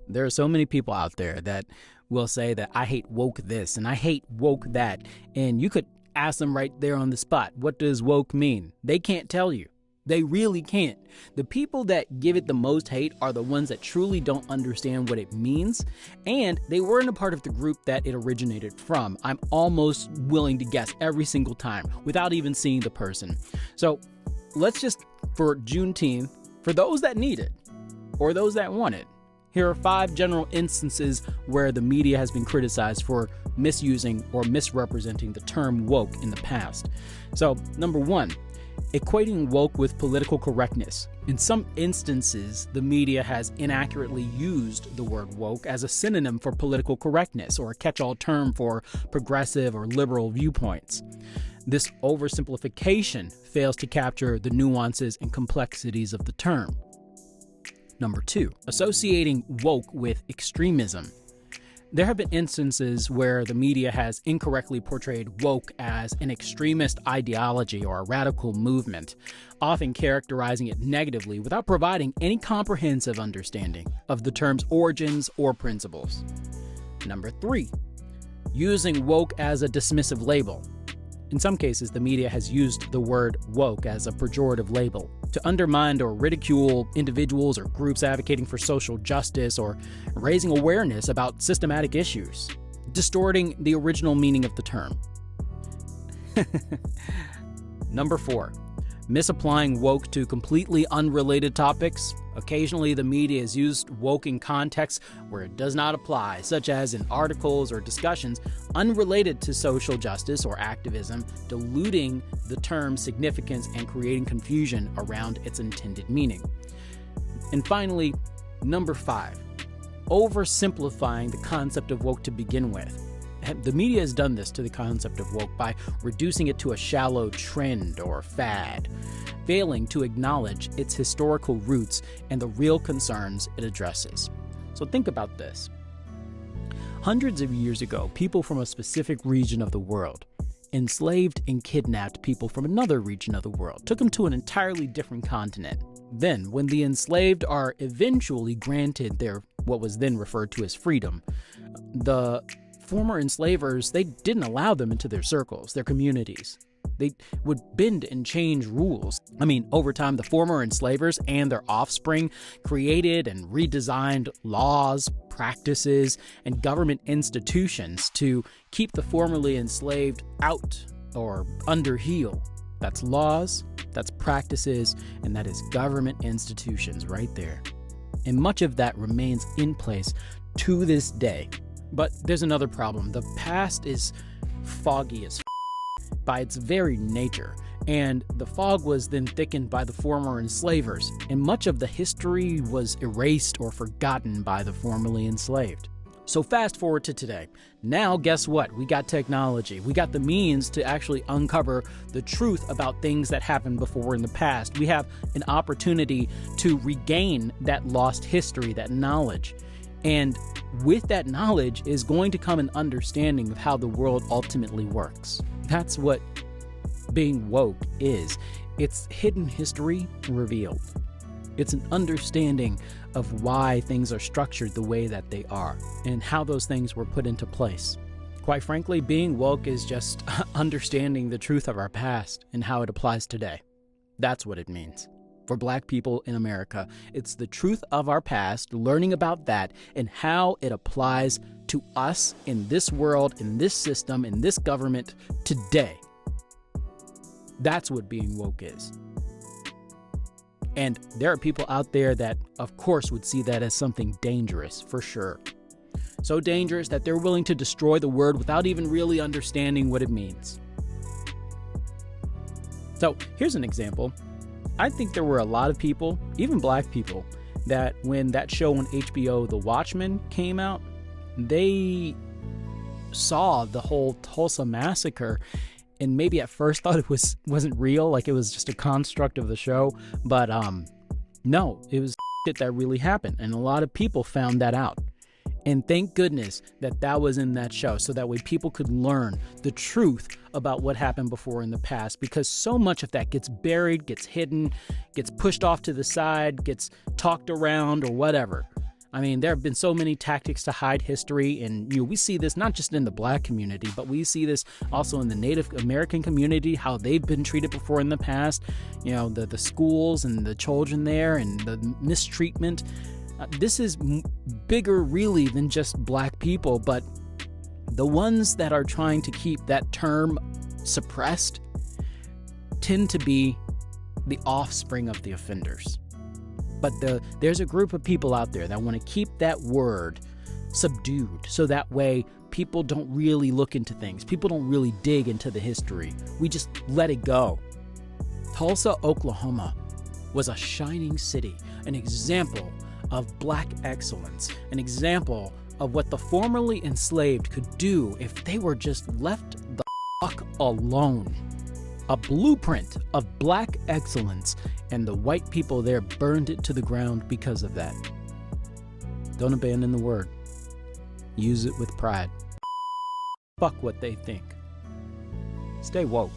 There are so many people out there that will say that I hate woke this and I hate woke that. And you could ask them right there on the spot, what does woke mean? They can't tell you. They really can't. The people that give it the most hate are the ones that truly don't understand what it means, and they weren't a part of the group that it originated from. I'm almost willing to guess every single time without even seeing the person. So let's just, for Juneteenth, for those that need it or those that want it, here are 5 general instances where the media has been criticized for misusing or misrepresenting the term woke in the past. So, number 1, equating woke with political correctness. In some instances, the media has inaccurately used the word woke as a synonym for political correctness or a catch-all term for progressive or liberal viewpoints. This oversimplification fails to capture the nuances and complexities of the term. Number 2, associating woke with extremism. There have been instances where the media has incorrectly portrayed woke as an extremist ideology or a radical movement, often characterizing it negatively without providing any comprehensive understanding of the term's origins or principles. Number 3, using woke as a dismissive label. In some cases, the media has used the word woke as a pejorative label to undermine or ridicule individuals or groups advocating for social justice or raising awareness about systematic issues, distorting the original meaning of the term. Number 4, misapplying woke to completely unrelated topics. Occasionally, the media has used woke in contexts where it does not apply, such as in articles or discussions unrelated to social justice or activism, diluting the term's significance and creating confusion around its intended meaning. And finally, number 5, oversimplifying the concept of woke to begin with. The media has done this to the concept of woke by reducing it to a shallow trend or fad, failing to acknowledge its historical roots and the real concerns it addresses. So think about this. Hundreds of years ago, people from a specific region of the world enslaved and kidnapped people from another region of the world, took them to an entirely different continent. Then, when the enslaved are eventually granted their what was then referred to as freedom, the former enslavers, they didn't allow them into their circles, their communities. They would bend and change rules. Over time, the former enslavers and their offspring created and redesigned laws, practices, and government institutions to keep the formerly enslaved out or under heel. That's laws, that's practices, and that is government institutions right there. And much of that remains in place to this day. But there's another problem. The past is foggy as by its very nature, and the fog was then thickened by the former enslavers, and much of the history was erased or forgotten by the formerly enslaved. So fast forward to today. Now, guess what? We got technology. We got the means to actually uncover the truth about things that happened before in the past. We have an opportunity to regain that lost history, that knowledge. And with that knowledge is going to come an understanding of how the world ultimately works. That's what being woke is. It's hidden history revealed. It's an understanding of why things are structured the way that they are and how those things were put into place. Quite frankly, being woke is just understanding the truth of our past and how it applies today. That's what it means. For Black people in America, it's the truth of our past, learning about that and how it applies to us in this world, in this system, in this government today. That's what being woke is. And there are people out there that, of course, would see that as something dangerous, for sure. So dangerous that they're willing to destroy the word without even really understanding what it means. So here's an example. I think there were a lot of people, even Black people, that when that show on HBO, The Watchmen, came out, they saw the whole Tulsa massacre and maybe at first thought it wasn't real, like it was just a construct of the show. But no, it was shit that really happened. And a lot of people found that out. And thank goodness that that was in that show, so that way people could learn the truth about what happened before in the past, because so much of that gets buried, gets hidden, gets pushed off to the side, gets talked around or whatever. I mean, there have been so many tactics to hide history, and we see this not just in the black community, but we see this also in the Native American community, how they've been treated before in the past, the schools and the children there and the mistreatment. This is bigger really than just black people, but the ones that are trying to keep that term suppressed tend to be the offspring of the offenders. But there's a group of people out there that want to keep that word subdued, so that way people don't really look into things. People don't really dig into the history. We just let it go. Tulsa, Oklahoma was a shining city, an example of black excellence, an example of what the formerly enslaved could do if they were just left the fuck alone. A blueprint of black excellence, and the white people there burned it to the ground because of that. Don't abandon the word. Use it with pride. Fuck what they think. Stay woke.